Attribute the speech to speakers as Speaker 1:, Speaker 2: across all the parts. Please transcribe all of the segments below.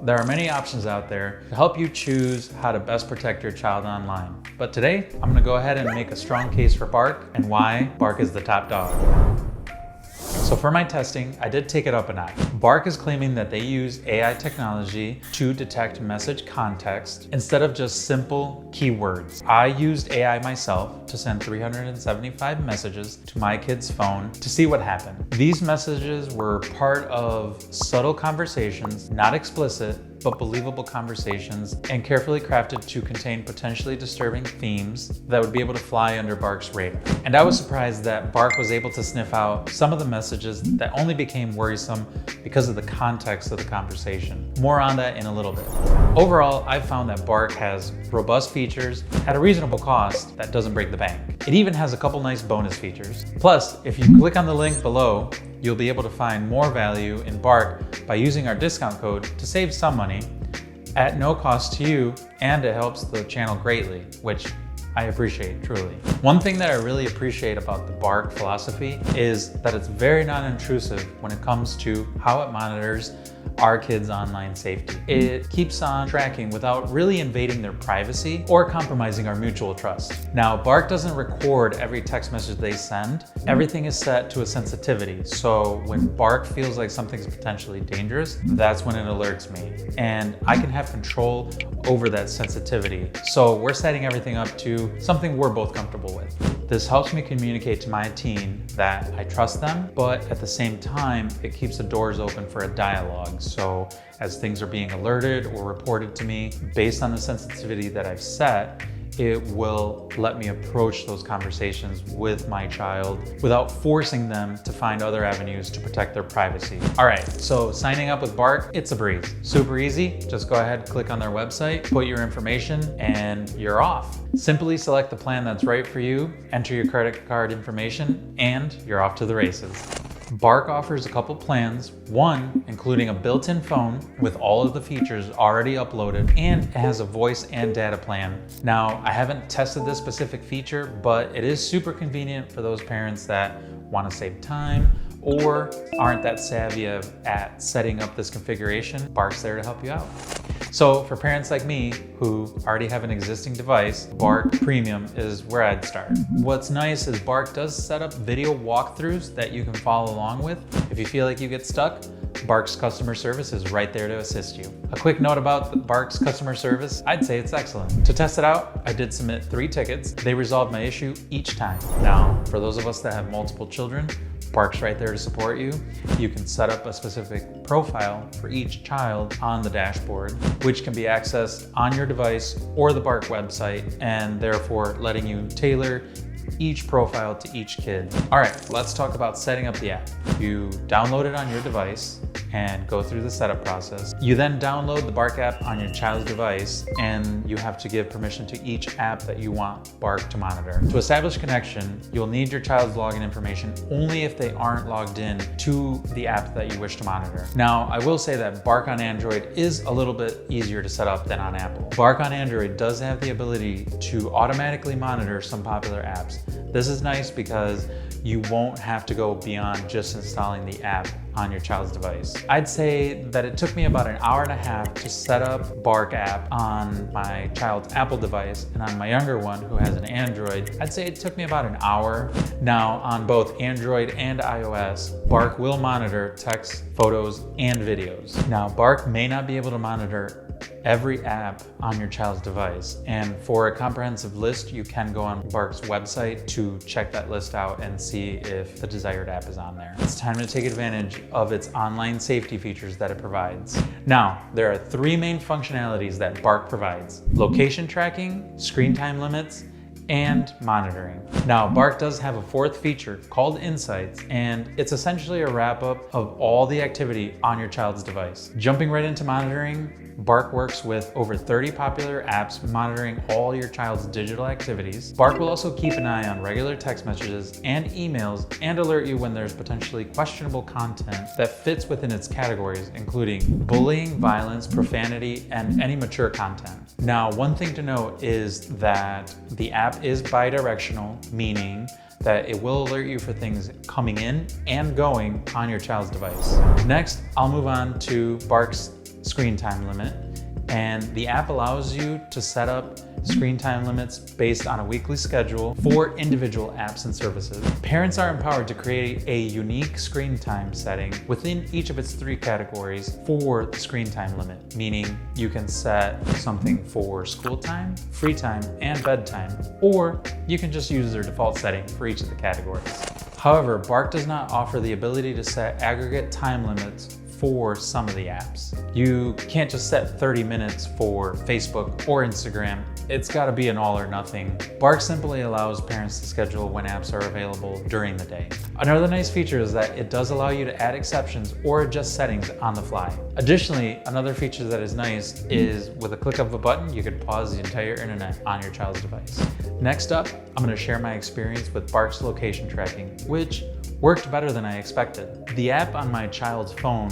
Speaker 1: there are many options out there to help you choose how to best protect your child online. But today, I'm gonna go ahead and make a strong case for Bark and why Bark is the top dog. So for my testing, I did take it up a notch. Bark is claiming that they use AI technology to detect message context instead of just simple keywords. I used AI myself to send 375 messages to my kid's phone to see what happened. These messages were part of subtle conversations, not explicit, but believable conversations, and carefully crafted to contain potentially disturbing themes that would be able to fly under Bark's radar. And I was surprised that Bark was able to sniff out some of the messages that only became worrisome because of the context of the conversation. More on that in a little bit. Overall, I've found that Bark has robust features at a reasonable cost that doesn't break the bank. It even has a couple nice bonus features. Plus, if you click on the link below, you'll be able to find more value in Bark by using our discount code to save some money at no cost to you, and it helps the channel greatly, which I appreciate truly. One thing that I really appreciate about the Bark philosophy is that it's very non-intrusive when it comes to how it monitors our kids' online safety. It keeps on tracking without really invading their privacy or compromising our mutual trust. Now, Bark doesn't record every text message they send. Everything is set to a sensitivity. So when Bark feels like something's potentially dangerous, that's when it alerts me. And I can have control over that sensitivity. So we're setting everything up to something we're both comfortable with. This helps me communicate to my teen that I trust them, but at the same time, it keeps the doors open for a dialogue. So as things are being alerted or reported to me, based on the sensitivity that I've set, it will let me approach those conversations with my child without forcing them to find other avenues to protect their privacy. All right, so signing up with Bark, it's a breeze. Super easy. Just go ahead, click on their website, put your information, and you're off. Simply select the plan that's right for you, enter your credit card information, and you're off to the races. Bark offers a couple plans, one including a built-in phone with all of the features already uploaded, and it has a voice and data plan. Now, I haven't tested this specific feature, but it is super convenient for those parents that want to save time or aren't that savvy at setting up this configuration. Bark's there to help you out. So for parents like me who already have an existing device, Bark Premium is where I'd start. What's nice is Bark does set up video walkthroughs that you can follow along with. If you feel like you get stuck, Bark's customer service is right there to assist you. A quick note about Bark's customer service, I'd say it's excellent. To test it out, I did submit 3 tickets. They resolved my issue each time. Now, for those of us that have multiple children, Bark's right there to support you. You can set up a specific profile for each child on the dashboard, which can be accessed on your device or the Bark website, and therefore letting you tailor each profile to each kid. All right, let's talk about setting up the app. You download it on your device and go through the setup process. You then download the Bark app on your child's device, and you have to give permission to each app that you want Bark to monitor. To establish connection, you'll need your child's login information only if they aren't logged in to the app that you wish to monitor. Now, I will say that Bark on Android is a little bit easier to set up than on Apple. Bark on Android does have the ability to automatically monitor some popular apps. This is nice because you won't have to go beyond just installing the app on your child's device. I'd say that it took me about an hour and a half to set up Bark app on my child's Apple device, and on my younger one who has an Android, I'd say it took me about an hour. Now, on both Android and iOS, Bark will monitor text, photos, and videos. Now, Bark may not be able to monitor every app on your child's device, and for a comprehensive list, you can go on Bark's website to check that list out and see if the desired app is on there. It's time to take advantage of its online safety features that it provides. Now, there are 3 main functionalities that Bark provides: location tracking, screen time limits, and monitoring. Now, Bark does have a 4th feature called Insights, and it's essentially a wrap-up of all the activity on your child's device. Jumping right into monitoring, Bark works with over 30 popular apps monitoring all your child's digital activities. Bark will also keep an eye on regular text messages and emails and alert you when there's potentially questionable content that fits within its categories, including bullying, violence, profanity, and any mature content. Now, one thing to note is that the app is bidirectional, meaning that it will alert you for things coming in and going on your child's device. Next, I'll move on to Bark's screen time limit, and the app allows you to set up screen time limits based on a weekly schedule for individual apps and services. Parents are empowered to create a unique screen time setting within each of its 3 categories for the screen time limit, meaning you can set something for school time, free time, and bedtime, or you can just use their default setting for each of the categories. However, Bark does not offer the ability to set aggregate time limits for some of the apps. You can't just set 30 minutes for Facebook or Instagram. It's gotta be an all or nothing. Bark simply allows parents to schedule when apps are available during the day. Another nice feature is that it does allow you to add exceptions or adjust settings on the fly. Additionally, another feature that is nice is with a click of a button, you can pause the entire internet on your child's device. Next up, I'm gonna share my experience with Bark's location tracking, which worked better than I expected. The app on my child's phone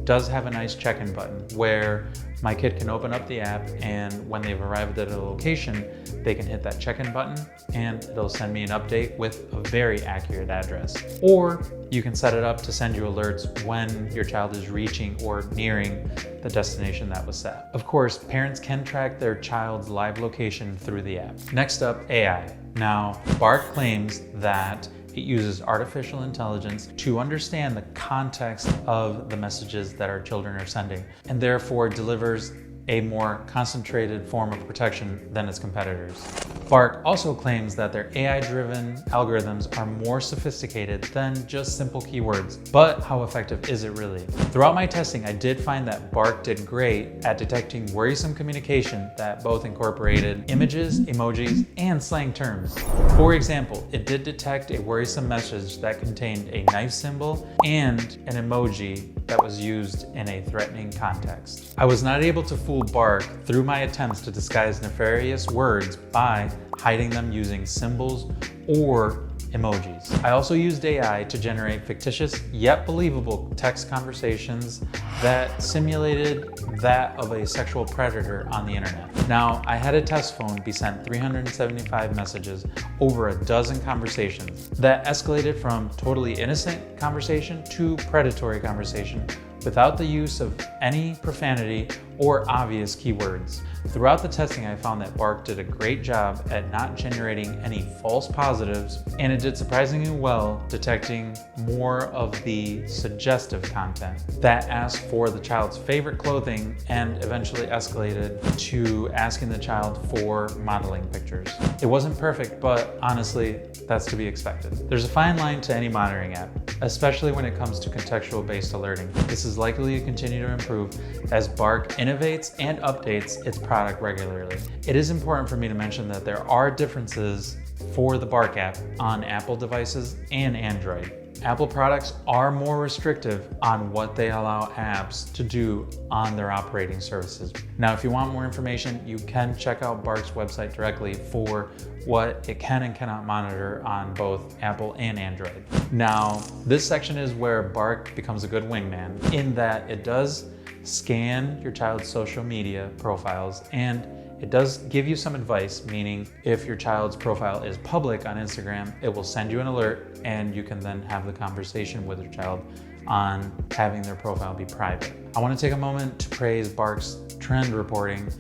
Speaker 1: does have a nice check-in button where my kid can open up the app, and when they've arrived at a location, they can hit that check-in button and it'll send me an update with a very accurate address. Or you can set it up to send you alerts when your child is reaching or nearing the destination that was set. Of course, parents can track their child's live location through the app. Next up, AI. Now, Bark claims that it uses artificial intelligence to understand the context of the messages that our children are sending, and therefore delivers a more concentrated form of protection than its competitors. Bark also claims that their AI-driven algorithms are more sophisticated than just simple keywords, but how effective is it really? Throughout my testing, I did find that Bark did great at detecting worrisome communication that both incorporated images, emojis, and slang terms. For example, it did detect a worrisome message that contained a knife symbol and an emoji that was used in a threatening context. I was not able to fool Bark through my attempts to disguise nefarious words by hiding them using symbols or emojis. I also used AI to generate fictitious yet believable text conversations that simulated that of a sexual predator on the internet. Now, I had a test phone be sent 375 messages over a dozen conversations that escalated from totally innocent conversation to predatory conversation without the use of any profanity or obvious keywords. Throughout the testing, I found that Bark did a great job at not generating any false positives, and it did surprisingly well detecting more of the suggestive content that asked for the child's favorite clothing and eventually escalated to asking the child for modeling pictures. It wasn't perfect, but honestly, that's to be expected. There's a fine line to any monitoring app, especially when it comes to contextual-based alerting. This is likely to continue to improve as Bark innovates and updates its product regularly. It is important for me to mention that there are differences for the Bark app on Apple devices and Android. Apple products are more restrictive on what they allow apps to do on their operating services. Now, if you want more information, you can check out Bark's website directly for what it can and cannot monitor on both Apple and Android. Now, this section is where Bark becomes a good wingman in that it does scan your child's social media profiles, and it does give you some advice, meaning if your child's profile is public on Instagram, it will send you an alert and you can then have the conversation with your child on having their profile be private. I want to take a moment to praise Bark's trend reporting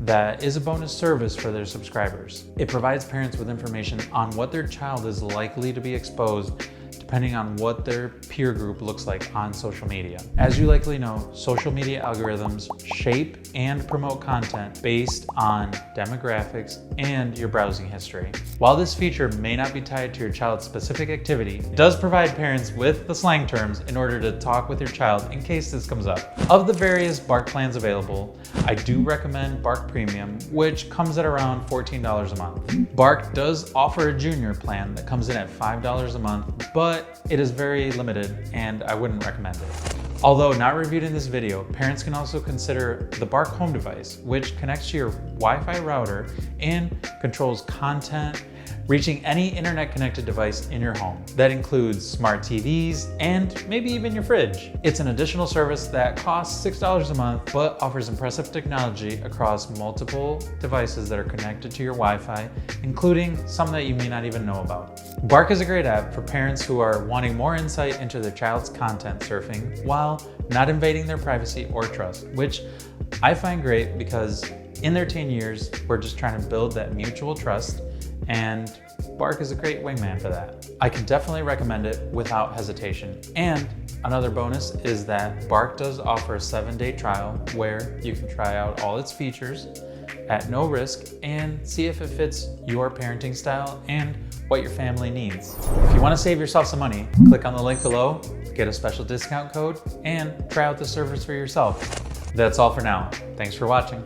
Speaker 1: that is a bonus service for their subscribers. It provides parents with information on what their child is likely to be exposed depending on what their peer group looks like on social media. As you likely know, social media algorithms shape and promote content based on demographics and your browsing history. While this feature may not be tied to your child's specific activity, it does provide parents with the slang terms in order to talk with your child in case this comes up. Of the various Bark plans available, I do recommend Bark Premium, which comes at around $14 a month. Bark does offer a junior plan that comes in at $5 a month, but it is very limited and I wouldn't recommend it. Although not reviewed in this video, parents can also consider the Bark home device, which connects to your Wi-Fi router and controls content, reaching any internet-connected device in your home. That includes smart TVs and maybe even your fridge. It's an additional service that costs $6 a month, but offers impressive technology across multiple devices that are connected to your Wi-Fi, including some that you may not even know about. Bark is a great app for parents who are wanting more insight into their child's content surfing while not invading their privacy or trust, which I find great because in their teen years, we're just trying to build that mutual trust, and Bark is a great wingman for that. I can definitely recommend it without hesitation. And another bonus is that Bark does offer a 7-day trial where you can try out all its features at no risk and see if it fits your parenting style and what your family needs. If you want to save yourself some money, click on the link below, get a special discount code, and try out the service for yourself. That's all for now. Thanks for watching.